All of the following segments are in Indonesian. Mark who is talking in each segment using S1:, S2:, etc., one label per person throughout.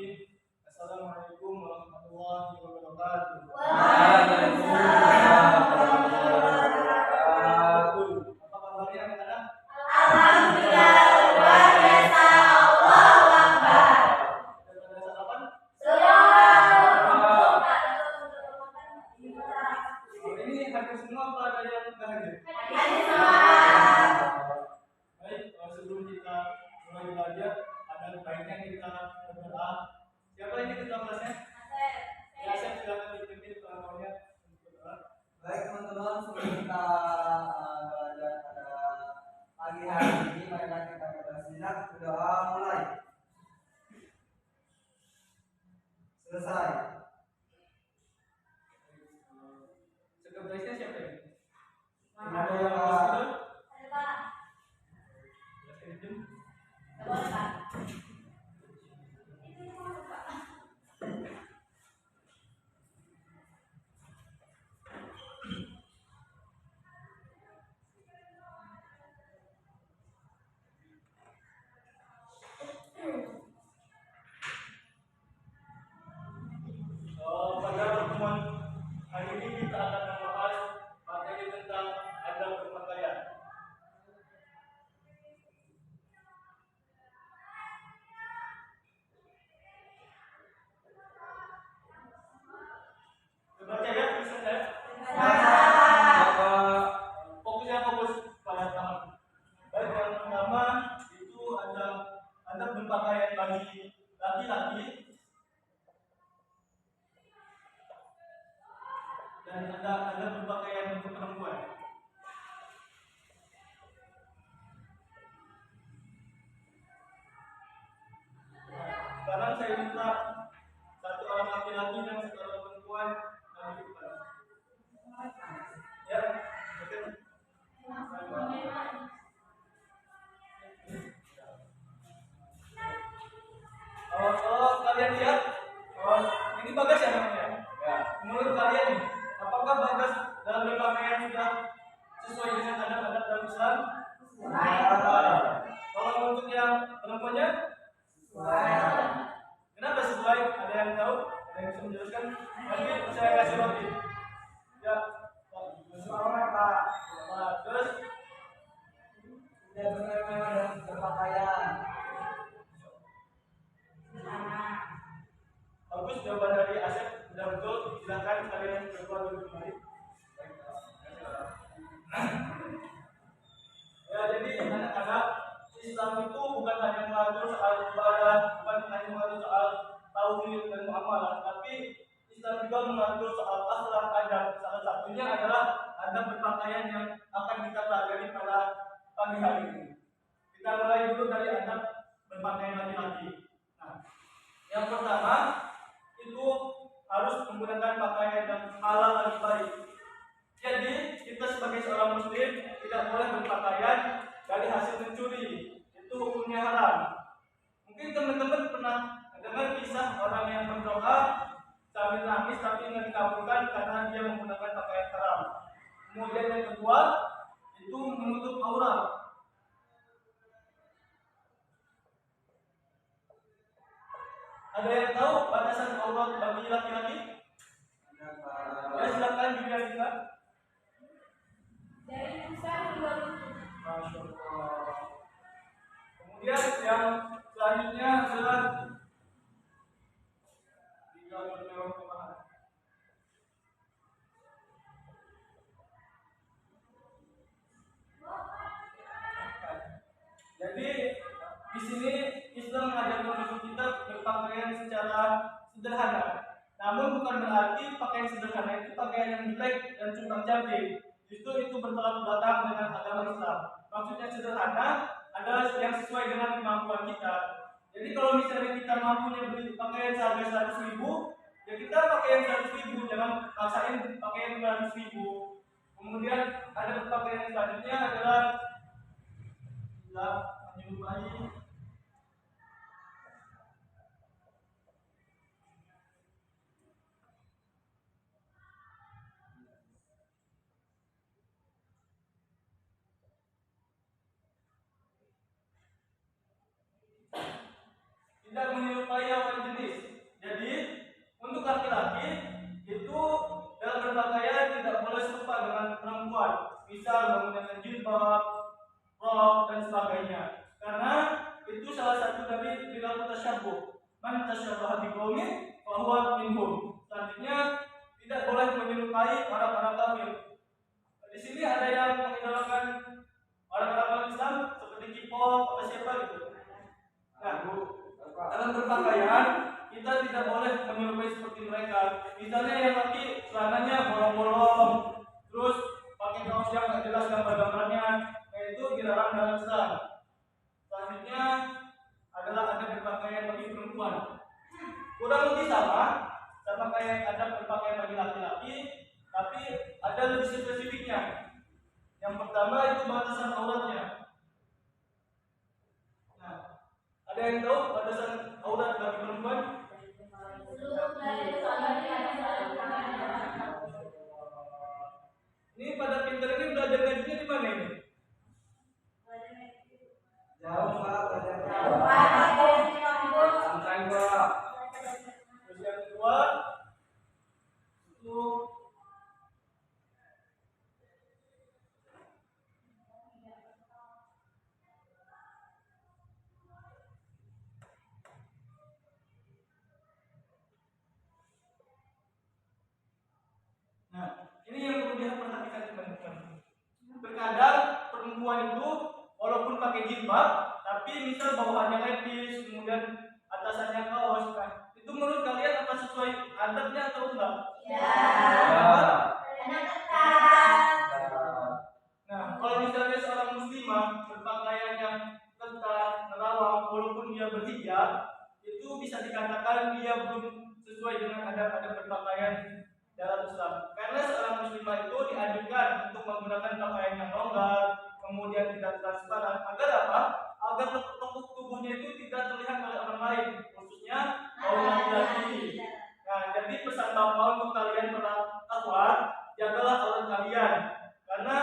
S1: Bismillahirrahmanirrahim. Assalamualaikum warahmatullahi wabarakatuh.
S2: Waalaikumsalam warahmatullahi wabarakatuh.
S1: Apa kabarnya anak-anak?
S2: Alhamdulillah luar biasa. Allahu Akbar.
S1: Sudah pada sarapan?
S2: Sudah.
S1: Ini hadir semua apa ada yang tidak hadir?
S2: Hadir semua.
S1: Baik, sebelum kita mulai belajar, ada baiknya kita berdoa. Siapa ini ketua kelasnya? Ya, saya silakan dipimpin kawan-kawannya untuk berdoa.
S3: Baik teman-teman, sebelum kita belajar pada pagi hari ini, marilah kita bersiap berdoa mulai. Selesai.
S1: Sekretarisnya siapa ini?
S3: Ada yang
S1: Ada
S2: Ada Pak.
S1: Sekjen?
S2: Tidak boleh Pak. Itu mau Pak.
S1: Pada pertemuan hari ini kita akan membahas materi tentang adab berpakaian. Terbaca ya tulisan saya. Fokusnya fokus pada tahap. Baik, yang pertama itu ada adab berpakaian bagi laki-laki dan ada adab berpakaian untuk perempuan. Sekarang saya minta satu orang laki-laki dan satu orang perempuan maju ke depan. Ya, betul. Kalau kalian lihat, ini Bagas ya namanya. Ya. Menurut kalian nih, apakah Bagas dalam berpakaian sudah sesuai dengan adab-adab dalam Islam? Kalau untuk yang perempuannya, kenapa sesuai? Ada yang tahu? Ada yang bisa menjelaskan? Nanti saya kasih roti. Ya,
S3: Seorang Pak,
S1: terus
S3: tidak benar-benar dan berpakaian.
S1: bagus jawaban dari Asep, sudah betul. Silakan kalian berdua duduk kembali. Ya, jadi anak-anak, Islam itu bukan hanya mengatur soal ibadah, bukan hanya mengatur soal tauhid dan muamalah, tapi Islam juga mengatur soal akhlak adab. Salah satunya adalah adab berpakaian yang akan kita pelajari pada pagi hari ini. Kita mulai dulu dari adab berpakaian laki-laki. Nah, yang pertama itu harus menggunakan pakaian yang halal dan baik. Jadi kita sebagai seorang muslim tidak boleh berpakaian dari hasil mencuri. Itu hukumnya haram. Mungkin teman-teman pernah dengar kisah orang yang berdoa sambil nangis tapi nggak dikabulkan karena dia menggunakan pakaian haram. Kemudian yang kedua itu menutup aurat. Ada yang tahu batasan aurat bagi laki-laki? Ya, silakan dijelaskan.
S2: Dari pusat hingga lutut.
S1: Masya Allah. Kemudian yang selanjutnya adalah tiga bermewah kemahan. Jadi di sini Islam mengajarkan untuk kita berpakaian secara sederhana. Namun bukan berarti pakaian sederhana itu pakaian yang jelek dan cuma cantik. Justru itu bertolak belakang dengan agama Islam. Maksudnya sederhana adalah yang sesuai dengan kemampuan kita. Jadi kalau misalnya kita mampunya beli pakaian seharga 100.000, ya kita pakaian 100.000, jangan paksain pakaian 200.000. Kemudian ada pakaian selanjutnya adalah menyerupai tidak menyerupai lawan jenis. berasal dari bilal tasyabbuh. Man tasyabbaha biqaumin fa huwa minhum. Selanjutnya tidak boleh menyerupai orang-orang kafir. Di sini ada yang mengidolakan orang-orang Islam seperti K-pop atau siapa gitu. Nah, dalam berpakaian kita tidak boleh menyerupai seperti mereka. Misalnya yang laki celananya bolong-bolong, terus pakai kaos yang nggak jelas gambar-gambarnya, itu dilarang dalam Islam. Selanjutnya adalah ada berpakaian bagi perempuan. Kurang lebih sama kayak ada berpakaian bagi laki-laki, tapi ada lebih spesifiknya. Yang pertama itu batasan auratnya. Nah, ada yang tahu batasan aurat bagi perempuan? Ini pada pinter ini belajar ngajinya di mana ini?
S3: Jauh Pak, belajar
S1: Santai Pak. Terus yang kedua itu ini yang perlu diperhatikan teman-teman. Terkadang perempuan itu walaupun pakai jilbab, tapi misal bawahannya lepis, kemudian atasannya kaos, itu menurut kalian apa sesuai adatnya atau enggak?
S2: Ya.
S1: Nah, kalau misalnya seorang muslimah berpakaian yang ketat, merawang, walaupun dia berhijab, itu bisa dikatakan dia belum sesuai dengan adat-adat berpakaian dalam Islam. Karena seorang muslimah itu dianjurkan untuk menggunakan pakaian yang longgar, kemudian tidak transparan, agar apa? Agar lekuk tubuhnya itu tidak terlihat oleh orang lain, khususnya kaum laki-laki. Nah, jadi pesan Bapak untuk kalian para akhwat, jagalah aurat kalian, karena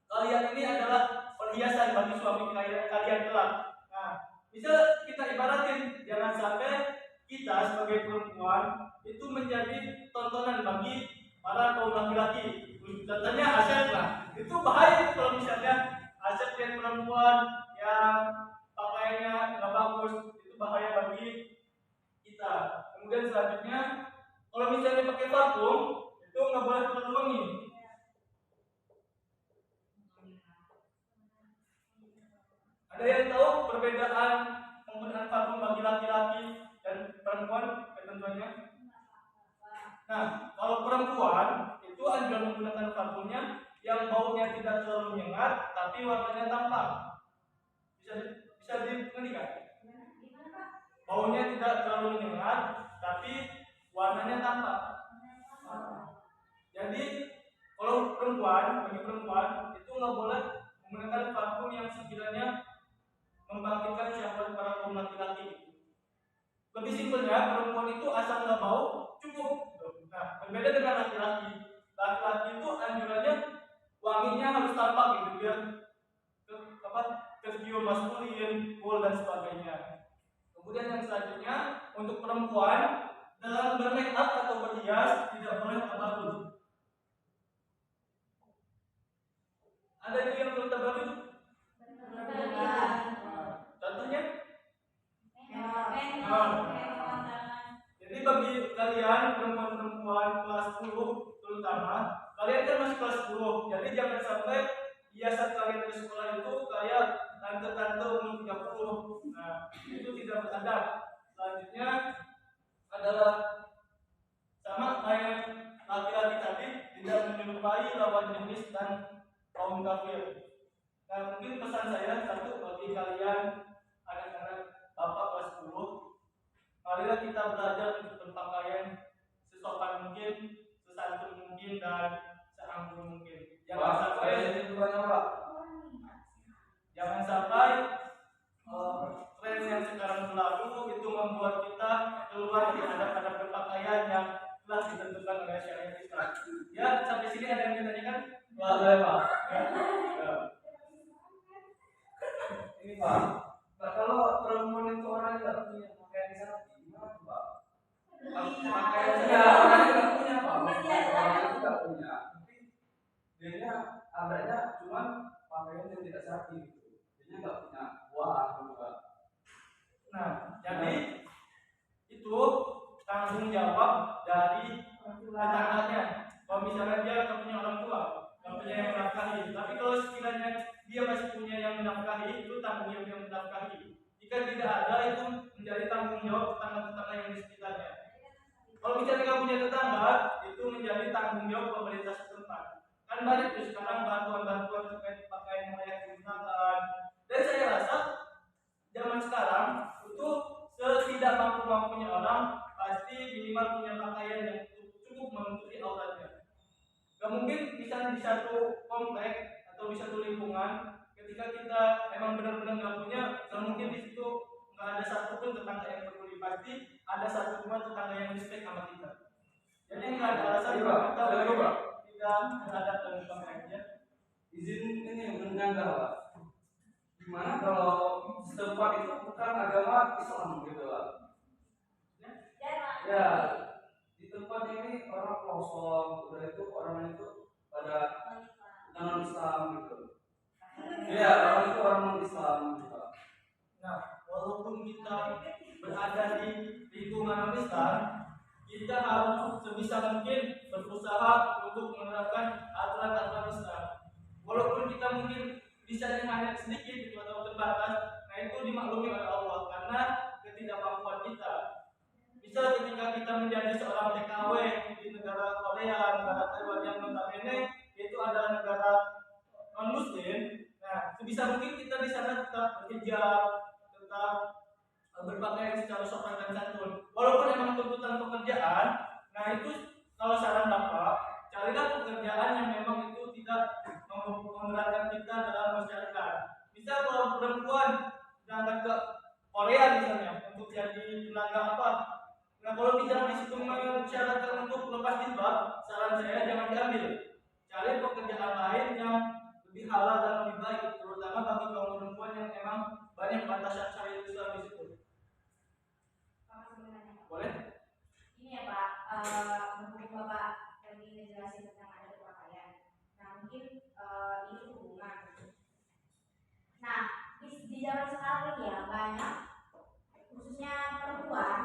S1: kalian ini adalah perhiasan bagi suami kalian kelak. Nah, bisa kita ibaratin, jangan sampai kita sebagai perempuan itu menjadi tontonan bagi para kaum laki-laki. Contohnya Asep lah, itu bahaya kalau misalnya Asep yang perempuan yang pakaiannya nggak bagus, itu bahaya bagi kita. Kemudian selanjutnya, kalau misalnya pakai parfum, itu nggak boleh terlalu wangi. Ada yang tahu perbedaan penggunaan parfum bagi laki-laki dan perempuan ketentuannya? Nah, kalau perempuan itu anjuran menggunakan parfumnya yang baunya tidak terlalu menyengat, tapi warnanya tampak. Bisa dimengerti kan? Baunya tidak terlalu menyengat, tapi warnanya tampak. Jadi kalau bagi perempuan itu nggak boleh menggunakan parfum yang sekiranya membangkitkan syahwat para kaum laki-laki. Lebih simpelnya, perempuan itu asal nggak bau cukup. Nah, berbeda dengan laki-laki. Laki-laki itu anjurannya wanginya harus tampak gitu, biar tercium maskulin, cool dan sebagainya. Kemudian yang selanjutnya, untuk perempuan dalam bermake up atau berhias tidak boleh tabarruj. Ada itu yang belum tabarruj? Contohnya? Jadi bagi kalian perempuan-perempuan kelas 10 terutama, kalian kan masih kelas 10, jadi jangan sampai hiasan kalian di sekolah itu kayak tante-tante umur 30. Nah, itu tidak beradab. Selanjutnya adalah sama kayak laki-laki tadi, tidak menyerupai lawan jenis dan kaum kafir. Nah, mungkin pesan saya satu bagi kalian anak-anak bapak kelas 10, marilah kita belajar untuk berpakaian sesopan mungkin, sesantun mungkin, dan seanggun mungkin. Jangan sampai tren yang sekarang berlaku itu membuat kita keluar di adab-adab berpakaian yang telah ditentukan oleh syariat Islam. Ya, sampai sini ada yang ditanyakan?
S3: Boleh Pak.
S1: Ya.
S3: Ini Pak, kalau perempuan itu orang yang tidak punya pakaian sapi, gimana Pak? Pakaian ya, orang yang tidak punya Pak. Orang yang tidak punya, tapi dia adanya cuma pakaian yang tidak sapi. Dia nggak punya uang juga.
S1: Nah, jadi itu tanggung jawab dari tetangganya. Kalau misalnya dia nggak punya orang tua, nggak punya yang menafkahi, tapi kalau sekiranya dia masih punya yang menafkahi, itu tanggung jawab yang menafkahi. Jika tidak ada, itu menjadi tanggung jawab tetangga-tetangga yang di sekitarnya. Kalau misalnya nggak punya tetangga, itu menjadi tanggung jawab pemerintah setempat. Kan banyak tuh sekarang bantuan-bantuan terkait pakaian layak digunakan. Dan saya rasa zaman sekarang itu setidak mampu-mampunya orang pasti minimal punya pakaian yang cukup menutupi auratnya. Gak mungkin misalnya di satu komplek atau di satu lingkungan ketika kita emang benar-benar nggak punya, gak mungkin di situ nggak ada satupun tetangga yang peduli. Pasti ada satu dua tetangga yang respect sama kita. Jadi nggak ada alasan kalau kita tidak terhadap dan kompleknya.
S3: Izin ini menyanggah Pak. Gimana kalau setempat itu bukan agama Islam gitu Pak? Ya, di tempat ini orang kosong, udah itu orang itu pada non Islam gitu. Iya, orang itu orang non Islam gitu.
S1: Nah, walaupun kita berada di lingkungan Islam, kita harus sebisa mungkin berusaha untuk menerapkan aturan-aturan Islam. Walaupun kita mungkin bisa hanya sedikit gitu, atau terbatas, nah itu dimaklumi oleh Allah karena ketidakmampuan kita. Bisa ketika kita menjadi seorang TKW di negara Korea, negara Taiwan yang notabene itu adalah negara non Muslim. Nah, sebisa mungkin kita di sana tetap berhijab, tetap berpakaian secara sopan dan santun. Walaupun memang tuntutan pekerjaan, nah itu kalau saran Bapak, carilah pekerjaan yang memang itu tidak memberatkan kita dalam masyarakat. Misal kalau perempuan berangkat ke Korea misalnya untuk jadi tenaga apa? Nah kalau misalnya di situ mensyaratkan untuk lepas jilbab, saran saya jangan diambil. Cari pekerjaan lain yang lebih halal dan lebih baik, terutama bagi kaum perempuan yang emang banyak batasan syariat Islam di situ. Boleh?
S2: Ini ya Pak, menurut Bapak tadi ngejelasin tentang ada pakaian. Nah mungkin ini hubungan. Nah di zaman sekarang ini ya banyak, khususnya perempuan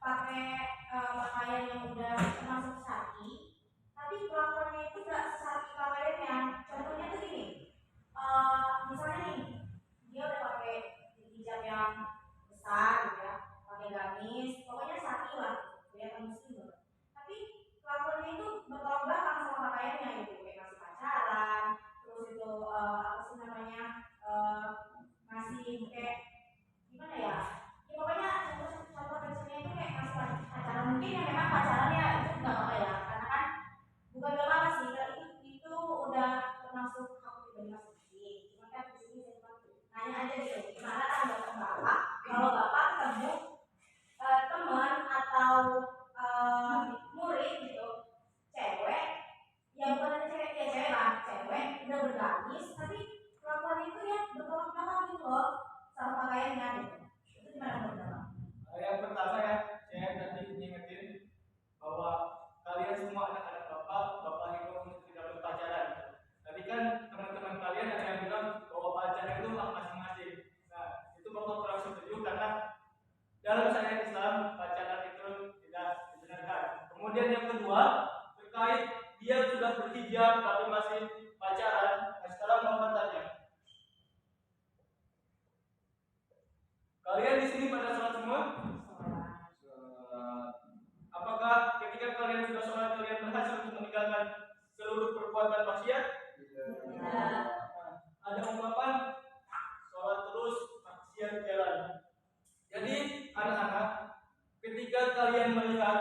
S2: pakai pakaian yang udah termasuk syar'i, tapi kelakuannya itu gak syar'i pakaiannya. Contohnya tuh gini, misalnya nih dia udah pakai hijab yang besar gitu ya, pakai gamis, pokoknya syar'i lah, kelihatan muslim. Tapi kelakuannya itu bertolak belakang sama pakaiannya gitu, kayak masih pacaran, terus itu apa sih namanya, masih kayak gimana ya? Pokoknya contoh kecilnya itu kayak masih pacaran, mungkin yang memang pacarannya itu nggak apa ya, karena kan bukan nggak apa sih, itu udah termasuk hak pribadi masing-masing. Cuma kan di sini saya nanya aja gitu, gimana tanggapan Bapak kalau Bapak ketemu teman atau murid gitu, cewek, ya bukan ada cewek, ya cewek lah, cewek udah bergamis, tapi kelakuan itu ya bertolak belakang gitu loh sama pakaiannya gitu.
S1: Yang pertama ya, saya tadi ingetin bahwa kalian semua anak-anak bapak itu untuk tidak berpacaran. Tadi kan teman-teman kalian ada yang bilang bahwa pacaran itu hak masing-masing. Nah, itu bapak kurang setuju karena dalam syariat Islam pacaran itu tidak dibenarkan. Kemudian yang kedua terkait dia sudah berhijab tapi masih pacaran. Nah, sekarang bapak tanya, kalian di sini pada sholat semua? Apakah ketika kalian sudah sholat kalian berhasil untuk meninggalkan seluruh perbuatan maksiat?
S2: Tidak.
S1: Ada ungkapan sholat terus maksiat jalan. Jadi anak-anak, ketika kalian melihat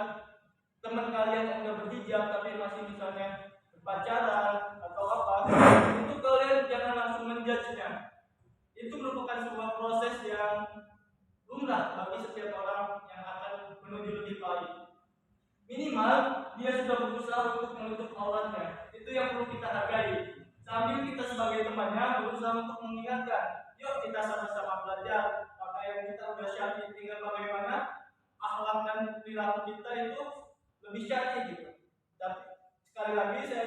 S1: teman kalian yang sudah berhijab tapi masih misalnya berpacaran atau apa, itu kalian jangan langsung menjudge-nya. Itu merupakan sebuah proses yang lumrah bagi setiap orang yang akan menuju lebih baik. Minimal dia sudah berusaha untuk menutup auratnya. Itu yang perlu kita hargai. Sambil kita sebagai temannya berusaha untuk mengingatkan, yuk kita sama-sama belajar. Pakaian kita udah syar'i, tinggal bagaimana akhlak dan perilaku kita itu lebih syar'i gitu. Dan sekali lagi saya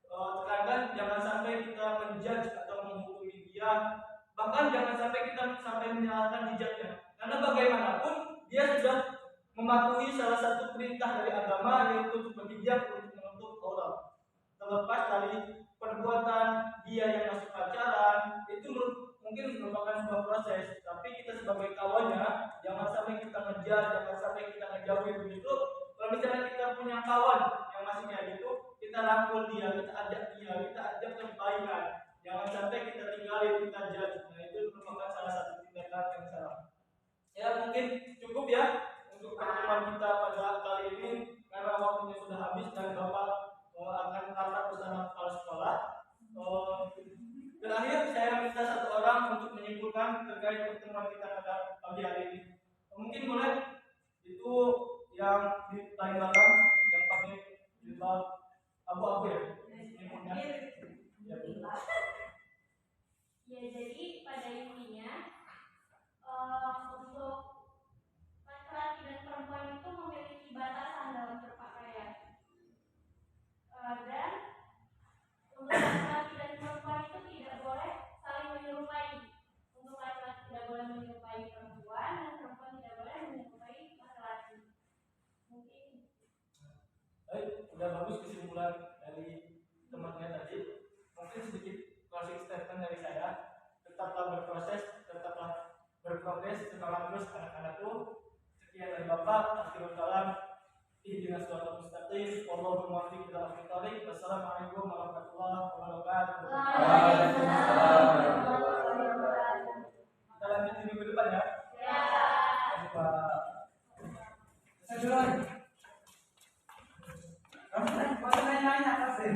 S1: tekankan jangan sampai kita menjudge atau menghukumi dia. Bahkan jangan sampai kita sampai menyalahkan hijabnya, karena perintah dari agama yaitu berhijab untuk menutup aurat. Terlepas dari perbuatan dia yang masih pacaran, itu mungkin merupakan sebuah proses. Tapi kita sebagai kawannya, jangan sampai kita ngejar, jangan sampai kita ngejauhin begitu. Kalau misalnya kita punya kawan yang masih kayak gitu, kita rangkul dia, kita ajak ke kebaikan. Jangan sampai kita tinggalin, kita judge. Nah, itu merupakan salah satu tindakan yang salah. Ya mungkin cukup ya untuk pertemuan kita pada kali ini karena waktunya sudah habis dan Bapak akan tatap bersama kepala sekolah. Terakhir saya minta satu orang untuk menyimpulkan terkait pertemuan kita pada pagi hari ini. Mungkin boleh itu yang di paling belakang yang pakai jilbab abu-abu ya.
S2: Ya, jadi pada intinya untuk laki-laki dan perempuan itu memiliki batasan dalam berpakaian, dan untuk laki-laki dan perempuan itu tidak boleh saling menyerupai. Untuk laki-laki tidak boleh menyerupai perempuan dan perempuan tidak boleh menyerupai laki-laki. Mungkin
S1: baik, sudah bagus kesimpulan dari temannya tadi. Mungkin sedikit closing statement dari saya. Tetaplah berproses, tetaplah berprogres, semangat terus anak-anakku. Sekian dari Bapak. Akhirul kalam. Ihdinas siratal mustaqim. Wallahumma waffiq ila aqwamit thoriq. Wassalamualaikum warahmatullahi wabarakatuh.
S2: Waalaikumsalam warahmatullahi wabarakatuh.
S1: Kita lanjut di minggu depan ya.
S2: Ya.
S1: Terima kasih Pak.
S3: Saya duluan. Kamu nanya apa sih?